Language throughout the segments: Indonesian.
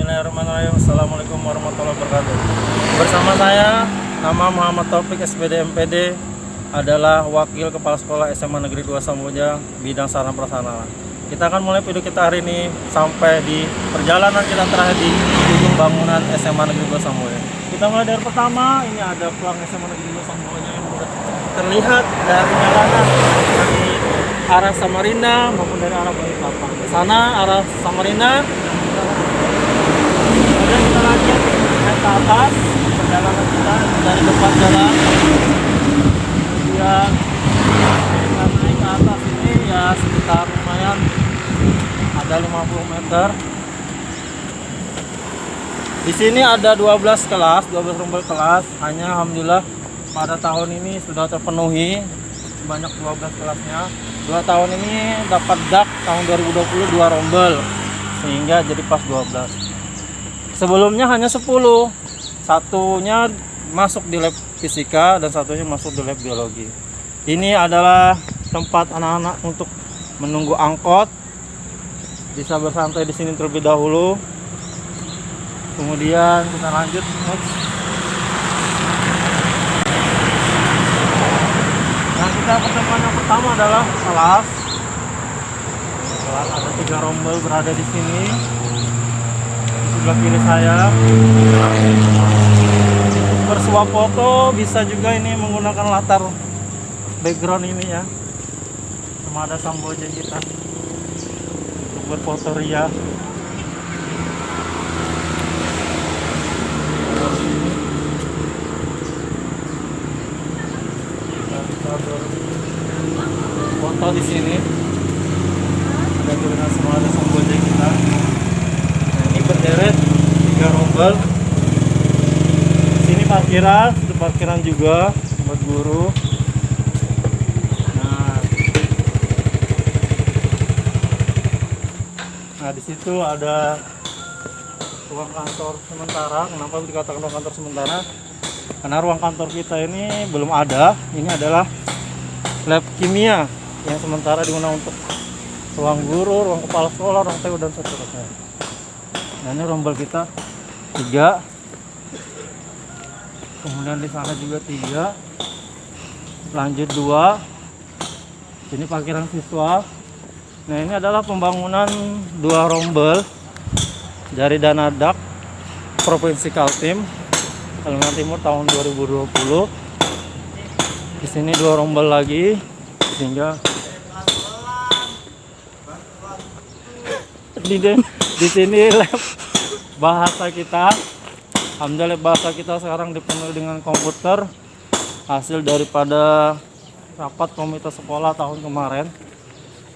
Bismillahirrahmanirrahim. Assalamualaikum warahmatullahi wabarakatuh. Bersama saya, nama Muhammad Taufik SPD MPD, adalah Wakil Kepala Sekolah SMA Negeri 2 Samboja, bidang sarana prasarana. Kita akan mulai video kita hari ini sampai di perjalanan kita terakhir di ujung bangunan SMA Negeri 2 Samboja. Kita mulai dari pertama, ini ada pelang SMA Negeri 2 Samboja yang sudah terlihat dari jalanan dari arah Samarinda maupun dari arah Balikpapan. Ke sana arah Samarinda. Kemudian kita lanjut naik ke atas, perjalanan kita dari depan jalan. Kemudian kita naik ke atas ini ya sekitar lumayan ada 50 meter. Di sini ada 12 kelas, 12 rombel kelas. Hanya alhamdulillah pada tahun ini sudah terpenuhi sebanyak 12 kelasnya. 2 tahun ini dapat dak tahun 2020 2 rombel sehingga jadi pas 12. Sebelumnya hanya 10, satunya masuk di lab fisika dan satunya masuk di lab biologi. Ini adalah tempat anak-anak untuk menunggu angkot, bisa bersantai di sini terlebih dahulu. Kemudian kita lanjut next. Nah, kita pertemuan yang pertama adalah kelas ada 3 rombel berada di sini. Sebelah kiri saya bersuap foto, bisa juga ini menggunakan latar background ini ya, sama ada Samboja kita untuk berfoto ria. Kita foto di sini ada tulisan semua ada Samboja kita. Berderet 3 rombel. Sini parkiran, itu parkiran juga buat guru. Nah, di situ ada ruang kantor sementara. Kenapa dikatakan ruang kantor sementara? Karena ruang kantor kita ini belum ada. Ini adalah lab kimia yang sementara digunakan untuk ruang guru, ruang kepala sekolah, ruang TU dan seterusnya. Nah, ini rombel kita 3, kemudian di sana juga 3, lanjut 2, ini parkiran siswa. Nah, ini adalah pembangunan 2 rombel dari dana dak Provinsi Kaltim Kalimantan Timur tahun 2020. Di sini 2 rombel lagi sehingga di sini lab bahasa kita. Alhamdulillah bahasa kita sekarang dipenuhi dengan komputer, hasil daripada rapat komite sekolah tahun kemarin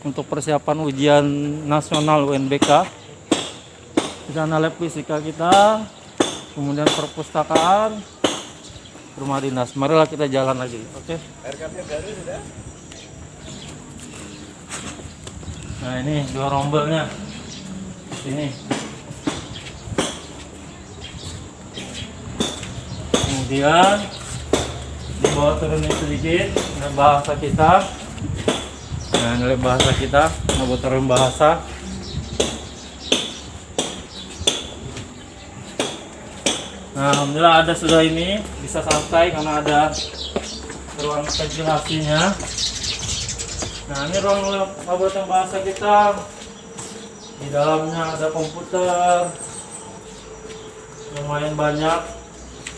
untuk persiapan ujian nasional UNBK. Di sana lab fisika kita, kemudian perpustakaan, rumah dinas. Marilah kita jalan lagi, oke? RKP baru sudah? Nah, ini 2 rombelnya ini. Kemudian di bawah turunin sedikit, ini bahasa kita. Nah, ini bahasa kita, mau turun bahasa. Nah, alhamdulillah ada sudah ini, bisa santai karena ada ruang ventilasinya. Nah, ini ruang laboratorium bahasa kita. Di dalamnya ada komputer lumayan banyak.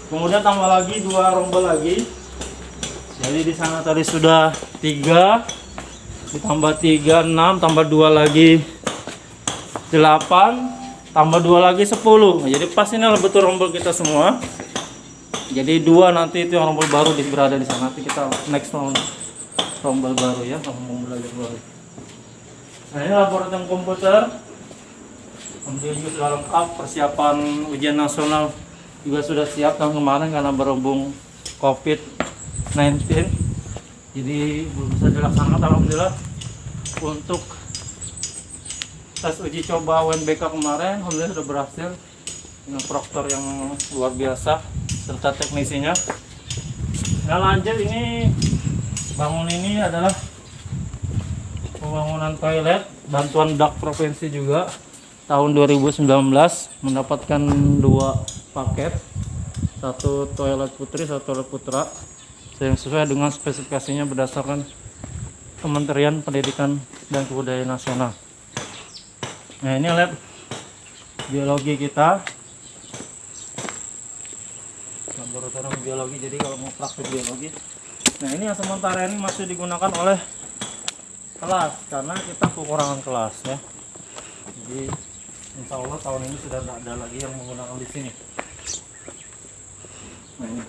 Kemudian tambah lagi 2 rombel lagi. Jadi di sana tadi sudah 3, ditambah 3 6, tambah 2 lagi 8, tambah 2 lagi 10. Jadi pas ini betul rombel kita semua. Jadi 2 nanti itu yang rombel baru berada di sana. Nanti kita next rombel baru ya, rombel baru. Nah, ini laboratorium komputer. Kemudian juga sudah lengkap, persiapan ujian nasional juga sudah siap tahun kemarin karena berhubung COVID-19. Jadi belum bisa dilaksanakan alhamdulillah. Untuk tes uji coba UNBK kemarin alhamdulillah sudah berhasil dengan proktor yang luar biasa serta teknisinya. Nah, lanjut ini bangun ini adalah pembangunan toilet bantuan dak provinsi juga. tahun 2019 mendapatkan 2 paket, satu toilet putri, satu toilet putra, yang sesuai dengan spesifikasinya berdasarkan Kementerian Pendidikan dan Kebudayaan Nasional. Nah, ini lab biologi kita, laboratorium biologi. Jadi kalau mau praktik biologi, nah ini yang sementara ini masih digunakan oleh kelas karena kita kekurangan kelas ya. Jadi insya Allah tahun ini sudah tidak ada lagi yang menggunakan di sini. Nah, ini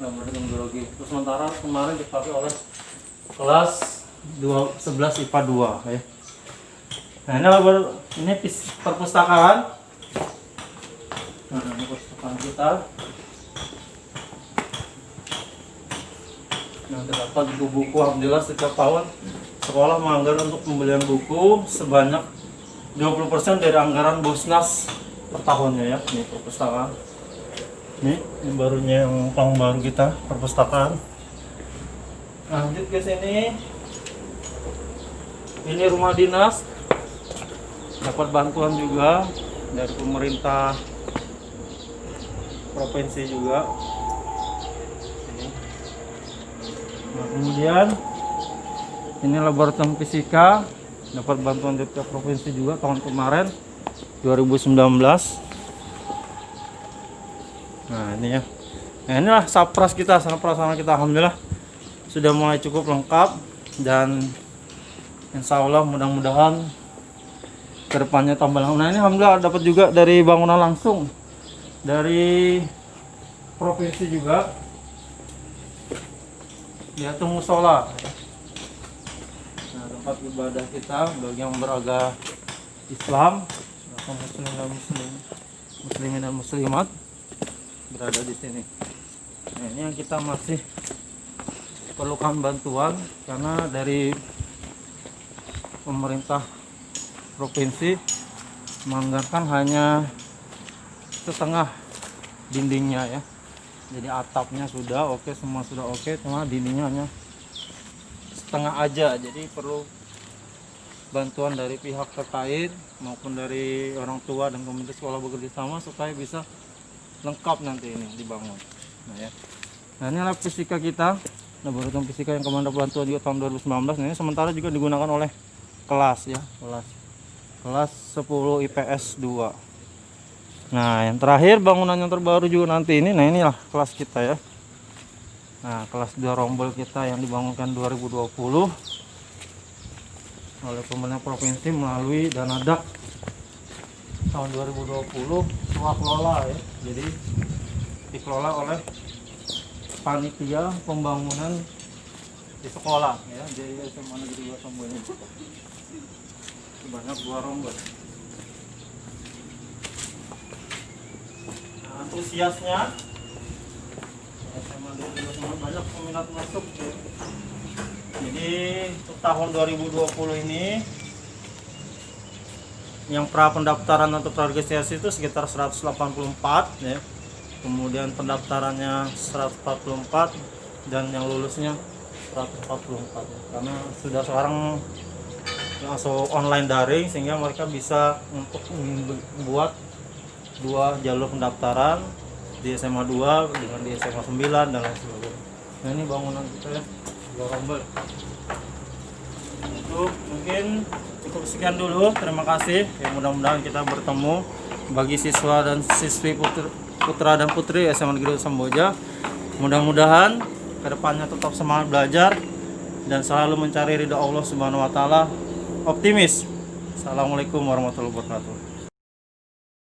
laboratorium biologi. Terus sementara kemarin dipakai oleh kelas 11 IPA 2 ya. Nah, ini perpustakaan. Nah, ini perpustakaan kita. Nah, terdapat buku-buku. Alhamdulillah setiap tahun sekolah menganggarkan untuk pembelian buku sebanyak 20% dari anggaran Bosnas per tahunnya ya. Ini perpustakaan. Ini barunya yang tahun baru kita, perpustakaan. Nah, lanjut ke sini. Ini rumah dinas. Dapat bantuan juga dari pemerintah provinsi juga. Nah, kemudian ini laboratorium fisika, dapat bantuan dari provinsi juga tahun kemarin 2019. Nah, ini ya. Nah, inilah sapras kita, sarana prasarana kita alhamdulillah sudah mulai cukup lengkap, dan insya Allah mudah-mudahan kedepannya tambah lengkap. Nah, ini alhamdulillah dapat juga dari bangunan langsung dari provinsi juga, yaitu musola. Nah, tempat ibadah kita bagi yang beragama Islam, muslimin dan muslimat berada di sini. Nah, ini yang kita masih perlukan bantuan karena dari pemerintah provinsi menganggarkan hanya setengah dindingnya ya. Jadi atapnya sudah oke, semua sudah oke, cuma dindingnya hanya setengah aja. Jadi perlu bantuan dari pihak terkait maupun dari orang tua dan pemerintah sekolah bekerja sama supaya bisa lengkap nanti ini dibangun. Nah ya. Nah, ini lab fisika kita, laboratorium fisika yang kemarin bantuan juga tahun 2019. Nah, ini sementara juga digunakan oleh kelas ya, kelas 10 IPS 2. Nah, yang terakhir bangunan yang terbaru juga nanti ini. Nah, inilah kelas kita ya. Nah, kelas 2 rombel kita yang dibangunkan 2020 oleh pemerintah provinsi melalui dana DAK tahun 2020 kelola ya. Jadi dikelola oleh panitia pembangunan di sekolah ya. Jadi SMA Negeri 2 Sambal ini sebanyak 2 rombel. Nah, antusiasnya SMA Negeri 2 Sambal banyak peminat masuk ya. Jadi untuk tahun 2020 ini yang pra pendaftaran atau praregistrasi itu sekitar 184 ya. Kemudian pendaftarannya 144 dan yang lulusnya 144 ya. Karena sudah sekarang langsung online daring sehingga mereka bisa untuk membuat 2 jalur pendaftaran di SMA 2 dengan di SMA 9 dan lain sebagainya. Nah, ini bangunan kita ya, 2 rombel. Itu mungkin cukup sekian dulu. Terima kasih. Ya, mudah-mudahan kita bertemu bagi siswa dan siswi putra dan putri SMA Negeri Samboja. Mudah-mudahan kedepannya tetap semangat belajar dan selalu mencari ridha Allah Subhanahu wa taala. Optimis. Assalamualaikum warahmatullahi wabarakatuh.